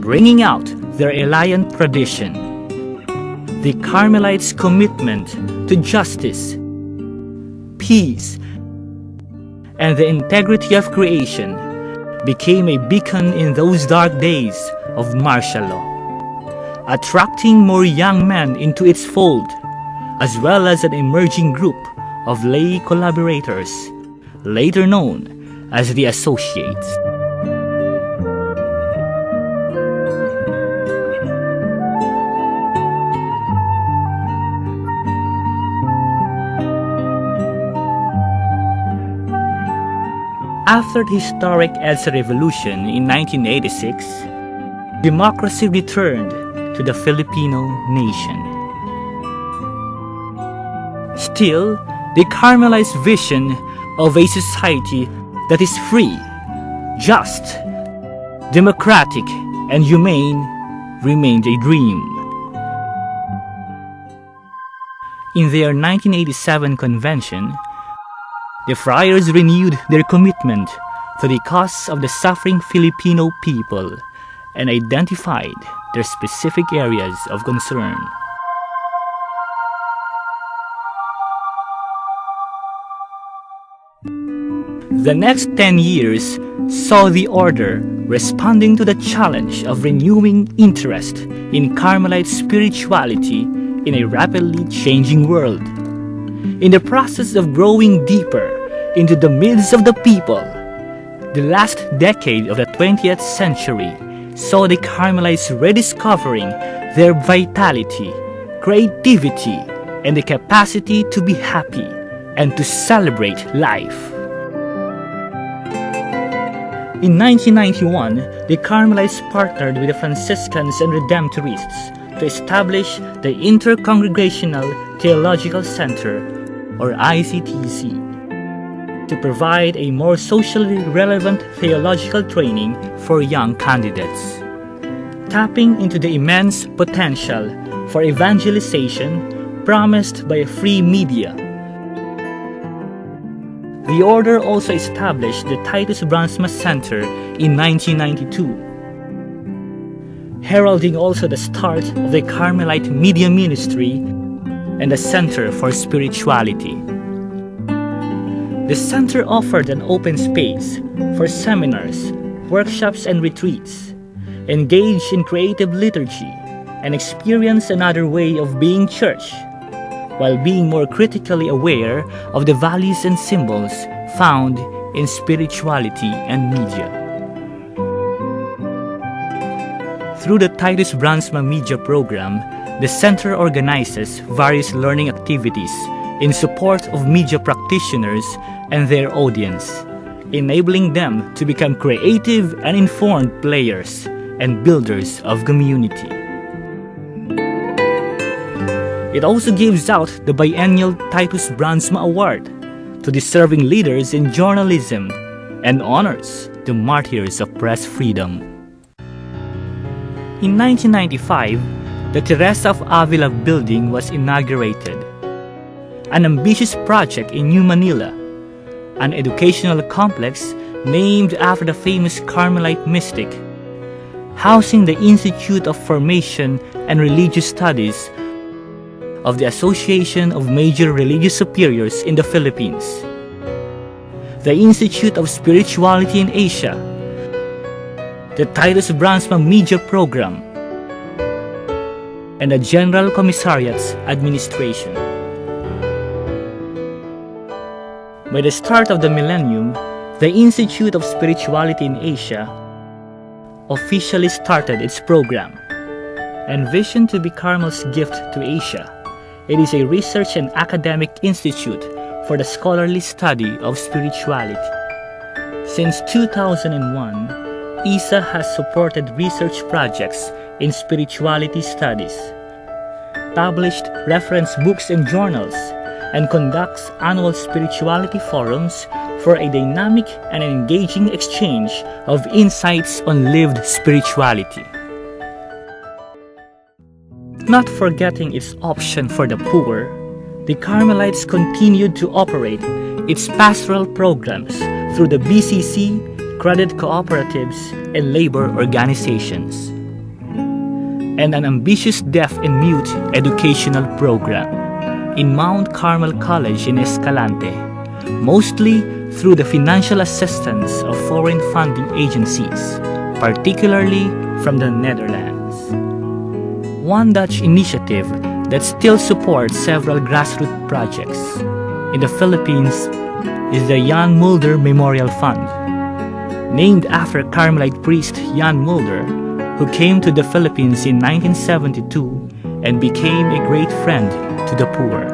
bringing out their Elian tradition. The Carmelites' commitment to justice, peace, and the integrity of creation became a beacon in those dark days of martial law, attracting more young men into its fold, as well as an emerging group of lay collaborators, later known as the Associates. After the historic EDSA Revolution in 1986, democracy returned to the Filipino nation. Still, the Carmelite vision of a society that is free, just, democratic, and humane remained a dream. In their 1987 convention, the friars renewed their commitment to the cause of the suffering Filipino people and identified their specific areas of concern. The next 10 years saw the order responding to the challenge of renewing interest in Carmelite spirituality in a rapidly changing world. In the process of growing deeper into the midst of the people, the last decade of the 20th century saw the Carmelites rediscovering their vitality, creativity, and the capacity to be happy and to celebrate life. In 1991, the Carmelites partnered with the Franciscans and Redemptorists to establish the Intercongregational Theological Center, or ICTC, to provide a more socially relevant theological training for young candidates. Tapping into the immense potential for evangelization promised by a free media, the order also established the Titus Brandsma Center in 1992, heralding also the start of the Carmelite Media Ministry and the Center for Spirituality. The center offered an open space for seminars, workshops, and retreats, engage in creative liturgy, and experience another way of being church, while being more critically aware of the values and symbols found in spirituality and media. Through the Titus Brandsma Media Program, the center organizes various learning activities in support of media practitioners and their audience, enabling them to become creative and informed players and builders of community. It also gives out the biennial Titus Brandsma Award to deserving leaders in journalism and honors the martyrs of press freedom. In 1995, the Teresa of Avila building was inaugurated, an ambitious project in New Manila, an educational complex named after the famous Carmelite mystic, housing the Institute of Formation and Religious Studies of the Association of Major Religious Superiors in the Philippines, the Institute of Spirituality in Asia, the Titus Brandsma Media Program, and the General Commissariat's administration. By the start of the millennium, the Institute of Spirituality in Asia officially started its program. Envisioned to be Carmel's gift to Asia, it is a research and academic institute for the scholarly study of spirituality. Since 2001, ISA has supported research projects in spirituality studies, published reference books and journals, and conducts annual spirituality forums for a dynamic and engaging exchange of insights on lived spirituality. Not forgetting its option for the poor, the Carmelites continued to operate its pastoral programs through the BCC, credit cooperatives, and labor organizations. and an ambitious deaf and mute educational program in Mount Carmel College in Escalante, mostly through the financial assistance of foreign funding agencies, particularly from the Netherlands. One Dutch initiative that still supports several grassroots projects in the Philippines is the Jan Mulder Memorial Fund, named after Carmelite priest Jan Mulder, who came to the Philippines in 1972 and became a great friend to the poor.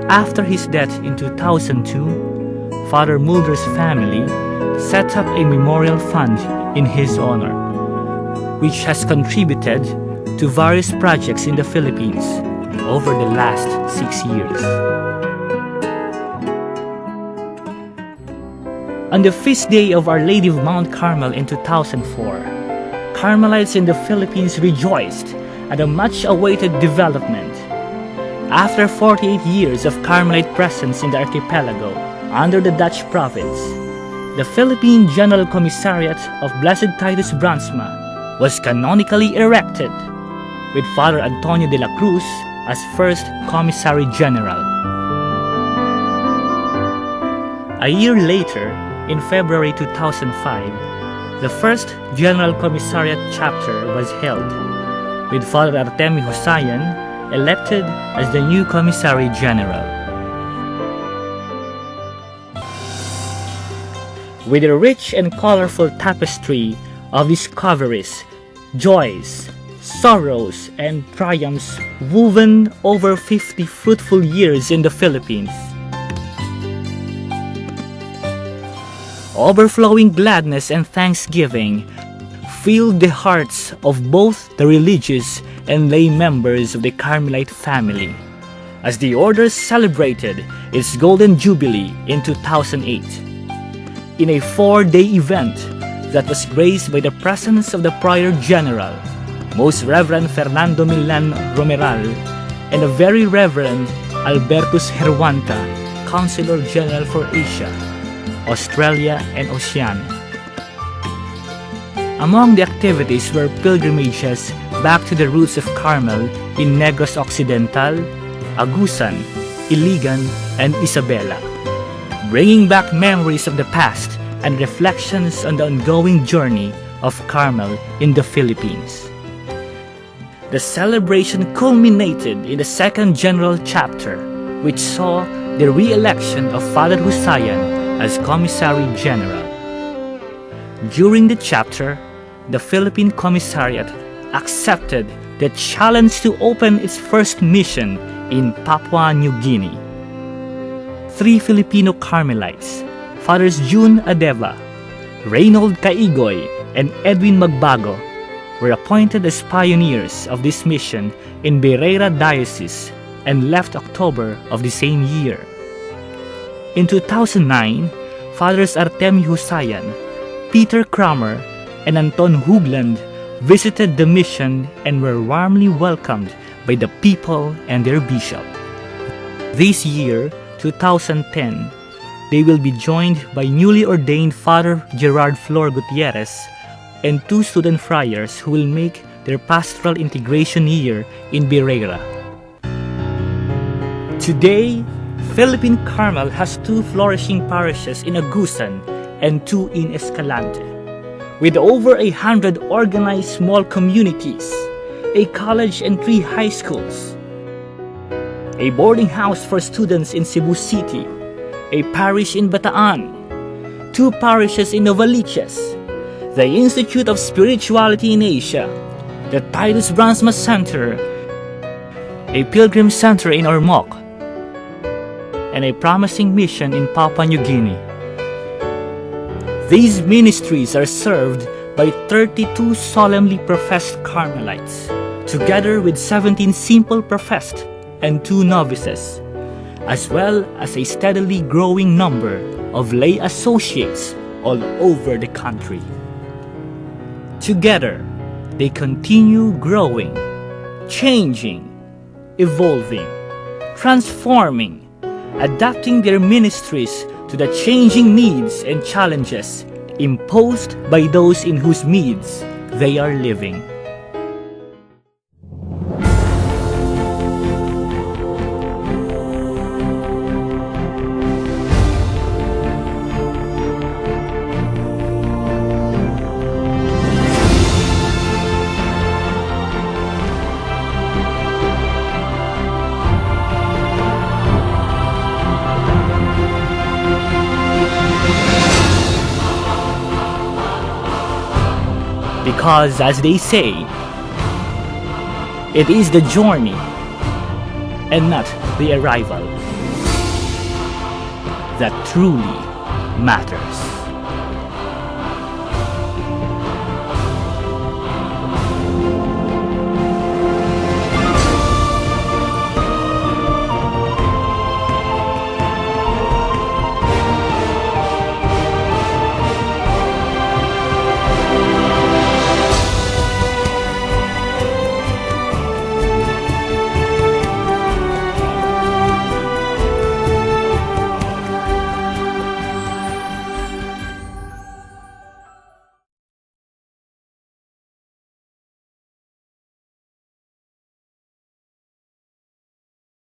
After his death in 2002, Father Mulder's family set up a memorial fund in his honor, which has contributed to various projects in the Philippines over the last 6 years. On the feast day of Our Lady of Mount Carmel in 2004, Carmelites in the Philippines rejoiced at a much-awaited development. After 48 years of Carmelite presence in the archipelago under the Dutch province, the Philippine General Commissariat of Blessed Titus Brandsma was canonically erected, with Father Antonio de la Cruz as first Commissary General. A year later, in February 2005, the first General Commissariat chapter was held, with Father Artemio Husayan elected as the new Commissary General. With a rich and colorful tapestry of discoveries, joys, sorrows, and triumphs woven over 50 fruitful years in the Philippines, overflowing gladness and thanksgiving filled the hearts of both the religious and lay members of the Carmelite family as the order celebrated its Golden Jubilee in 2008 in a 4-day event that was graced by the presence of the Prior General, Most Reverend Fernando Millan Romeral, and the Very Reverend Albertus Herwanta, Counselor General for Asia, Australia, and Oceania. Among the activities were pilgrimages back to the roots of Carmel in Negros Occidental, Agusan, Iligan, and Isabela, bringing back memories of the past and reflections on the ongoing journey of Carmel in the Philippines. The celebration culminated in the second general chapter, which saw the re-election of Father Husayan as Commissary General. During the chapter, the Philippine Commissariat accepted the challenge to open its first mission in Papua New Guinea. 3 Filipino Carmelites, Fathers June Adeva, Reynold Caigoy, and Edwin Magbago, were appointed as pioneers of this mission in Bereira Diocese and left October of the same year. In 2009, Fathers Artemio Husayan, Peter Kramer, and Anton Hoogland visited the mission and were warmly welcomed by the people and their bishop. This year, 2010, they will be joined by newly ordained Father Gerard Flor Gutierrez and 2 student friars who will make their pastoral integration year in Bereira. Today, Philippine Carmel has 2 flourishing parishes in Agusan and 2 in Escalante, with over 100 organized small communities, a college and 3 high schools, a boarding house for students in Cebu City, a parish in Bataan, 2 parishes in Novaliches, the Institute of Spirituality in Asia, the Titus Brandsma Center, a pilgrim center in Ormoc, and a promising mission in Papua New Guinea. These ministries are served by 32 solemnly professed Carmelites, together with 17 simple professed and 2 novices, as well as a steadily growing number of lay associates all over the country. Together, they continue growing, changing, evolving, transforming, adapting their ministries to the changing needs and challenges imposed by those in whose midst they are living. Because, as they say, it is the journey and not the arrival that truly matters.